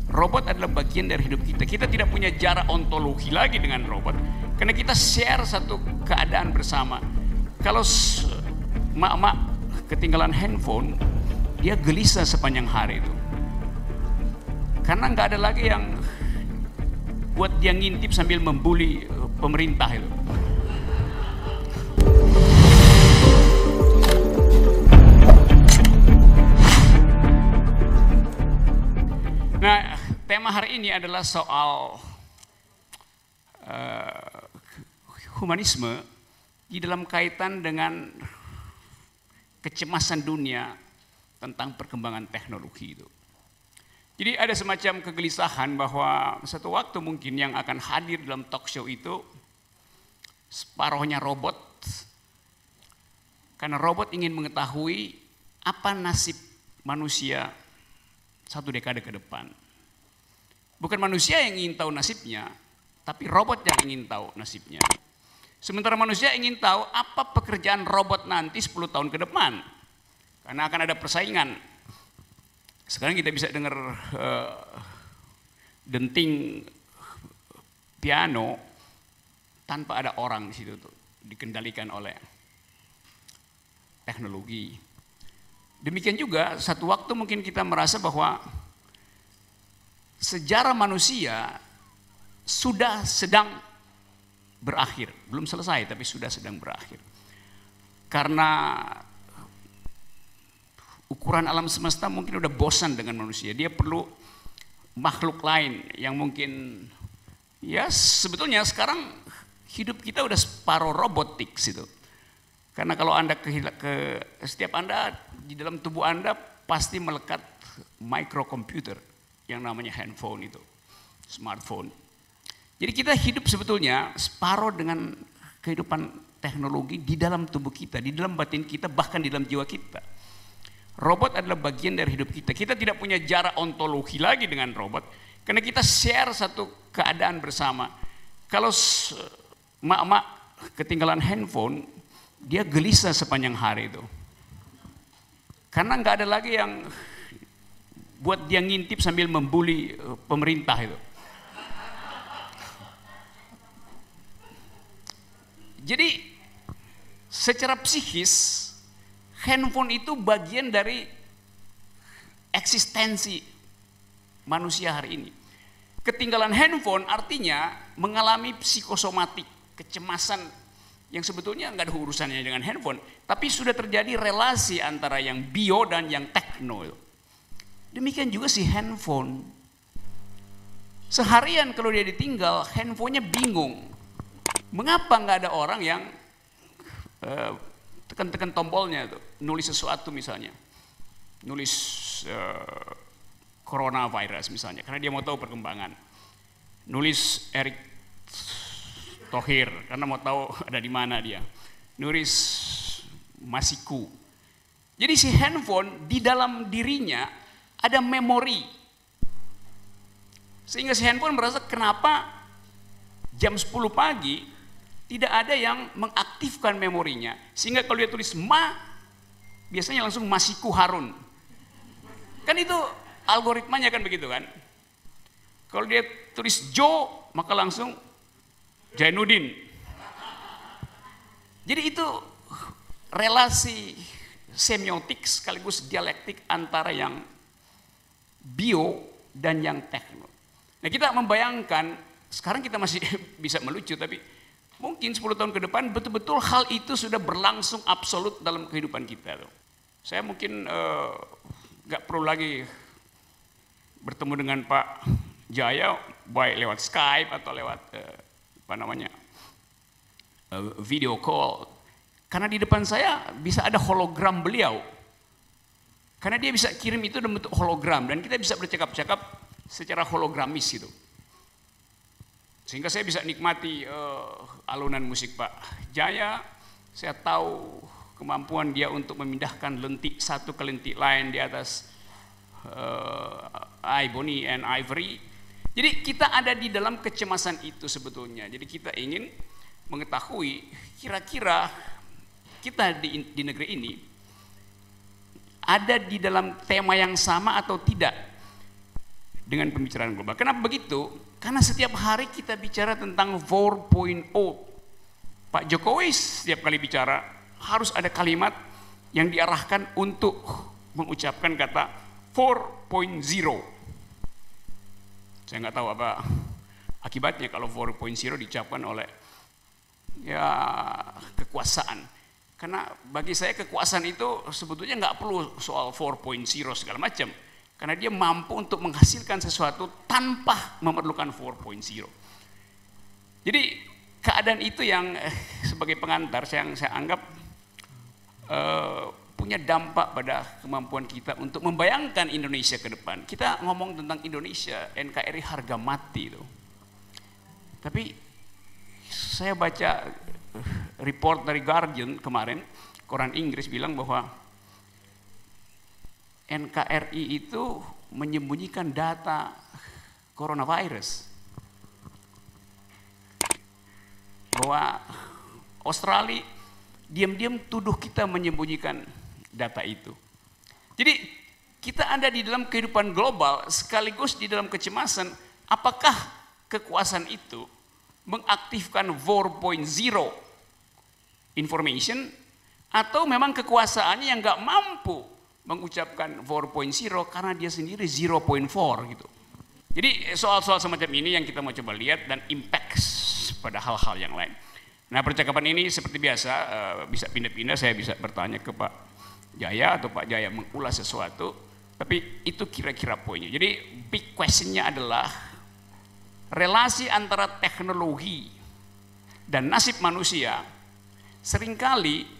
Robot adalah bagian dari hidup kita. Kita tidak punya jarak ontologi lagi dengan robot, karena kita share satu keadaan bersama. Kalau mak-mak ketinggalan handphone, dia gelisah sepanjang hari itu, karena nggak ada lagi yang buat dia ngintip sambil membuli pemerintah itu. Nah, tema hari ini adalah soal humanisme di dalam kaitan dengan kecemasan dunia tentang perkembangan teknologi itu. Jadi ada semacam kegelisahan bahwa satu waktu mungkin yang akan hadir dalam talk show itu separuhnya robot, karena robot ingin mengetahui apa nasib manusia satu dekade ke depan. Bukan manusia yang ingin tahu nasibnya, tapi robot yang ingin tahu nasibnya. Sementara manusia ingin tahu apa pekerjaan robot nanti 10 tahun ke depan, karena akan ada persaingan. Sekarang kita bisa dengar denting piano tanpa ada orang di situ tuh, dikendalikan oleh teknologi. Demikian juga satu waktu mungkin kita merasa bahwa sejarah manusia sudah sedang berakhir, belum selesai tapi sudah sedang berakhir. Karena ukuran alam semesta mungkin udah bosan dengan manusia, dia perlu makhluk lain yang mungkin, ya sebetulnya sekarang hidup kita udah separuh robotik gitu. Karena kalau Anda setiap Anda di dalam tubuh Anda pasti melekat microcomputer yang namanya handphone itu, smartphone. Jadi kita hidup sebetulnya separuh dengan kehidupan teknologi di dalam tubuh kita, di dalam batin kita, bahkan di dalam jiwa kita. Robot adalah bagian dari hidup kita. Kita tidak punya jarak ontologi lagi dengan robot, karena kita share satu keadaan bersama. Kalau mak-mak ketinggalan handphone, dia gelisah sepanjang hari itu, karena nggak ada lagi yang buat dia ngintip sambil membuli pemerintah itu. Jadi secara psikis handphone itu bagian dari eksistensi manusia hari ini. Ketinggalan handphone artinya mengalami psikosomatik, kecemasan yang sebetulnya nggak ada urusannya dengan handphone, tapi sudah terjadi relasi antara yang bio dan yang tekno. Demikian juga si handphone. Seharian kalau dia ditinggal, handphonenya bingung. Mengapa nggak ada orang yang tekan-tekan tombolnya itu, nulis sesuatu misalnya, nulis coronavirus misalnya, karena dia mau tahu perkembangan. Nulis Erick Thohir karena mau tahu ada di mana dia. Nulis Masiku. Jadi si handphone di dalam dirinya ada memori. Sehingga si handphone merasa kenapa jam 10 pagi tidak ada yang mengaktifkan memorinya. Sehingga kalau dia tulis biasanya langsung Masiku Harun. Kan itu algoritmanya kan begitu kan. Kalau dia tulis Jo, maka langsung Jainuddin. Jadi itu relasi semiotik sekaligus dialektik antara yang bio dan yang tekno. Nah, kita membayangkan, sekarang kita masih bisa melucu, tapi mungkin 10 tahun ke depan betul-betul hal itu sudah berlangsung absolut dalam kehidupan kita. Saya mungkin nggak perlu lagi bertemu dengan Pak Jaya baik lewat Skype atau lewat video call, karena di depan saya bisa ada hologram beliau, karena dia bisa kirim itu dalam bentuk hologram dan kita bisa bercakap-cakap secara hologramis gitu, sehingga saya bisa nikmati alunan musik Pak Jaya. Saya tahu kemampuan dia untuk memindahkan lentik satu ke lentik lain di atas Ebony and Ivory. Jadi kita ada di dalam kecemasan itu sebetulnya. Jadi kita ingin mengetahui kira-kira kita di negeri ini ada di dalam tema yang sama atau tidak dengan pembicaraan global. Kenapa begitu? Karena setiap hari kita bicara tentang 4.0. Pak Jokowi setiap kali bicara harus ada kalimat yang diarahkan untuk mengucapkan kata 4.0. Saya nggak tahu apa akibatnya kalau 4.0 diucapkan oleh ya kekuasaan. Karena bagi saya kekuasaan itu sebetulnya nggak perlu soal 4.0 segala macam. Karena dia mampu untuk menghasilkan sesuatu tanpa memerlukan 4.0. Jadi keadaan itu yang sebagai pengantar saya anggap punya dampak pada kemampuan kita untuk membayangkan Indonesia ke depan. Kita ngomong tentang Indonesia, NKRI harga mati itu. Tapi saya baca report dari Guardian kemarin, koran Inggris bilang bahwa NKRI itu menyembunyikan data coronavirus. Bahwa Australia diam-diam tuduh kita menyembunyikan data itu. Jadi kita ada di dalam kehidupan global sekaligus di dalam kecemasan. Apakah kekuasaan itu mengaktifkan 4.0 information atau memang kekuasaannya yang nggak mampu mengucapkan 4.0 karena dia sendiri 0.4 gitu. Jadi soal-soal semacam ini yang kita mau coba lihat dan impact pada hal-hal yang lain. Nah, percakapan ini seperti biasa bisa pindah-pindah, saya bisa bertanya ke Pak Jaya atau Pak Jaya mengulas sesuatu, tapi itu kira-kira poinnya. Jadi big question-nya adalah relasi antara teknologi dan nasib manusia seringkali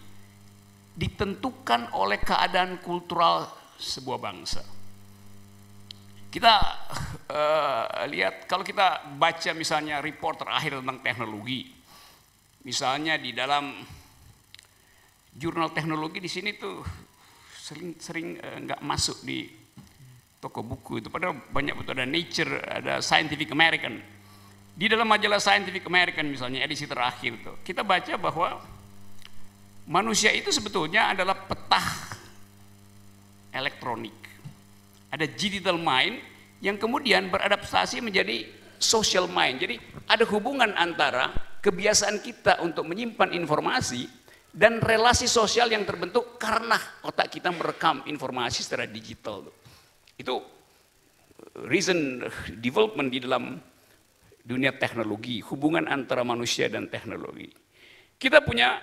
ditentukan oleh keadaan kultural sebuah bangsa. Kita lihat kalau kita baca misalnya report terakhir tentang teknologi. Misalnya di dalam jurnal teknologi di sini tuh sering nggak masuk di toko buku itu. Padahal banyak betul, ada Nature, ada Scientific American. Di dalam majalah Scientific American misalnya edisi terakhir tuh kita baca bahwa manusia itu sebetulnya adalah peta elektronik. Ada digital mind yang kemudian beradaptasi menjadi social mind. Jadi ada hubungan antara kebiasaan kita untuk menyimpan informasi dan relasi sosial yang terbentuk karena otak kita merekam informasi secara digital. Itu recent development di dalam dunia teknologi, hubungan antara manusia dan teknologi. Kita punya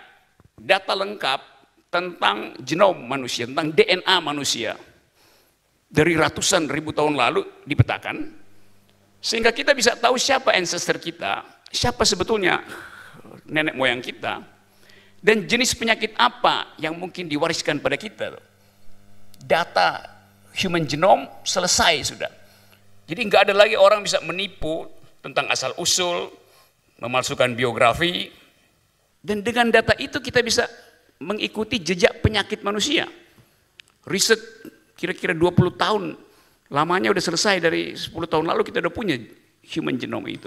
data lengkap tentang genom manusia, tentang DNA manusia dari ratusan ribu tahun lalu dipetakan, sehingga kita bisa tahu siapa ancestor kita, siapa sebetulnya nenek moyang kita, dan jenis penyakit apa yang mungkin diwariskan pada kita. Data human genome selesai sudah. Jadi nggak ada lagi orang bisa menipu tentang asal usul, memalsukan biografi, dan dengan data itu kita bisa mengikuti jejak penyakit manusia. Riset kira-kira 20 tahun lamanya udah selesai, dari 10 tahun lalu kita udah punya human genome itu.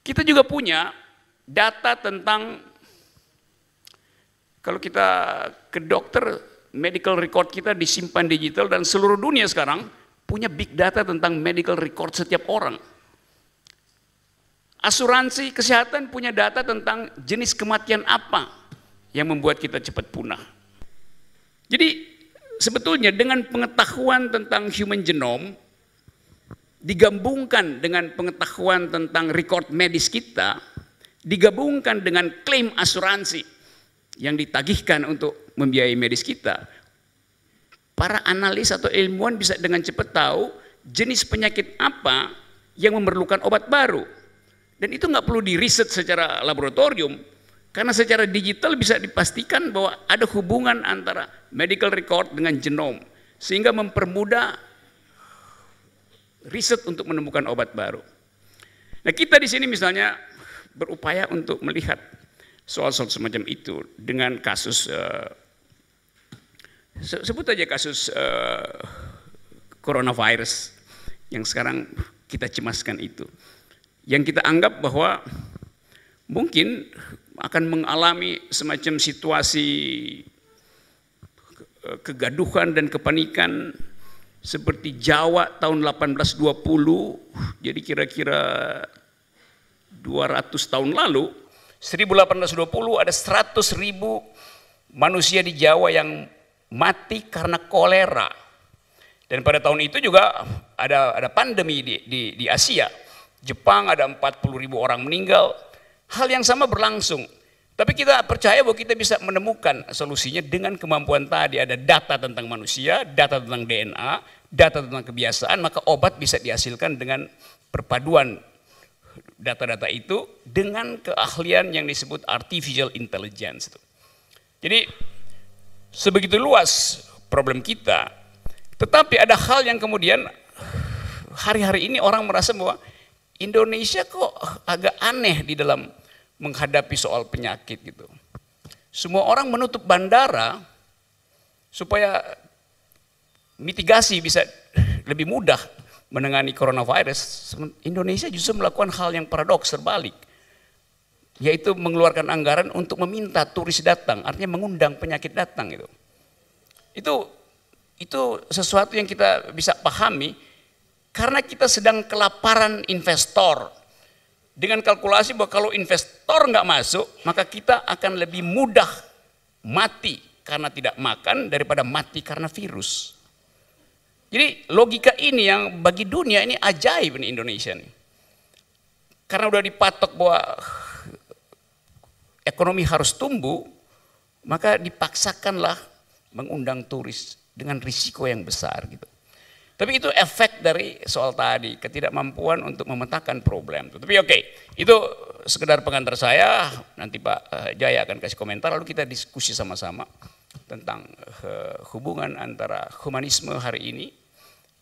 Kita juga punya data tentang, kalau kita ke dokter, medical record kita disimpan digital, dan seluruh dunia sekarang punya big data tentang medical record setiap orang. Asuransi kesehatan punya data tentang jenis kematian apa yang membuat kita cepat punah. Jadi sebetulnya dengan pengetahuan tentang human genome digabungkan dengan pengetahuan tentang record medis kita, digabungkan dengan klaim asuransi yang ditagihkan untuk membiayai medis kita, para analis atau ilmuwan bisa dengan cepat tahu jenis penyakit apa yang memerlukan obat baru. Dan itu nggak perlu diriset secara laboratorium, karena secara digital bisa dipastikan bahwa ada hubungan antara medical record dengan genom, sehingga mempermudah riset untuk menemukan obat baru. Nah, kita di sini misalnya berupaya untuk melihat soal-soal semacam itu dengan kasus, sebut aja kasus coronavirus yang sekarang kita cemaskan itu. Yang kita anggap bahwa mungkin akan mengalami semacam situasi kegaduhan dan kepanikan seperti Jawa tahun 1820, jadi kira-kira 200 tahun lalu, 1820 ada 100.000 manusia di Jawa yang mati karena kolera. Dan pada tahun itu juga ada pandemi di Asia. Jepang ada 40.000 orang meninggal. Hal yang sama berlangsung. Tapi kita percaya bahwa kita bisa menemukan solusinya dengan kemampuan tadi. Ada data tentang manusia, data tentang DNA, data tentang kebiasaan, maka obat bisa dihasilkan dengan perpaduan data-data itu dengan keahlian yang disebut artificial intelligence. Jadi sebegitu luas problem kita, tetapi ada hal yang kemudian hari-hari ini orang merasa bahwa Indonesia kok agak aneh di dalam menghadapi soal penyakit gitu. Semua orang menutup bandara supaya mitigasi bisa lebih mudah menangani coronavirus. Indonesia justru melakukan hal yang paradoks terbalik, yaitu mengeluarkan anggaran untuk meminta turis datang, artinya mengundang penyakit datang gitu. Itu sesuatu yang kita bisa pahami karena kita sedang kelaparan investor. Dengan kalkulasi bahwa kalau investor nggak masuk, maka kita akan lebih mudah mati karena tidak makan daripada mati karena virus. Jadi logika ini yang bagi dunia ini ajaib nih Indonesia nih. Karena udah dipatok bahwa ekonomi harus tumbuh, maka dipaksakanlah mengundang turis dengan risiko yang besar gitu. Tapi itu efek dari soal tadi, ketidakmampuan untuk memetakan problem. Tapi oke, itu sekedar pengantar saya, nanti Pak Jaya akan kasih komentar, lalu kita diskusi sama-sama tentang hubungan antara humanisme hari ini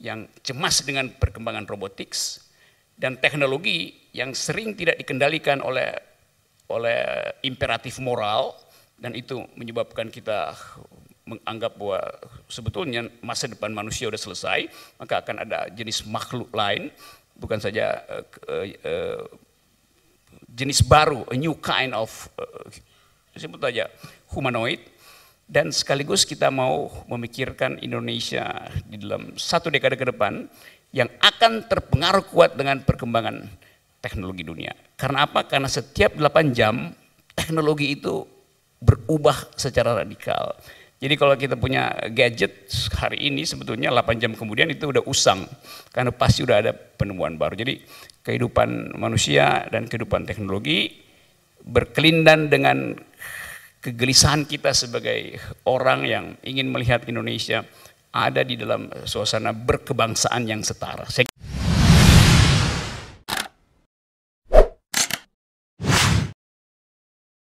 yang cemas dengan perkembangan robotics dan teknologi yang sering tidak dikendalikan oleh imperatif moral, dan itu menyebabkan kita menganggap bahwa sebetulnya masa depan manusia sudah selesai, maka akan ada jenis makhluk lain, bukan saja jenis baru, a new kind of sebut saja humanoid. Dan sekaligus kita mau memikirkan Indonesia di dalam 1 dekade ke depan yang akan terpengaruh kuat dengan perkembangan teknologi dunia. Karena apa? Karena setiap 8 jam teknologi itu berubah secara radikal. Jadi kalau kita punya gadget hari ini sebetulnya 8 jam kemudian itu udah usang. Karena pasti udah ada penemuan baru. Jadi kehidupan manusia dan kehidupan teknologi berkelindan dengan kegelisahan kita sebagai orang yang ingin melihat Indonesia ada di dalam suasana berkebangsaan yang setara.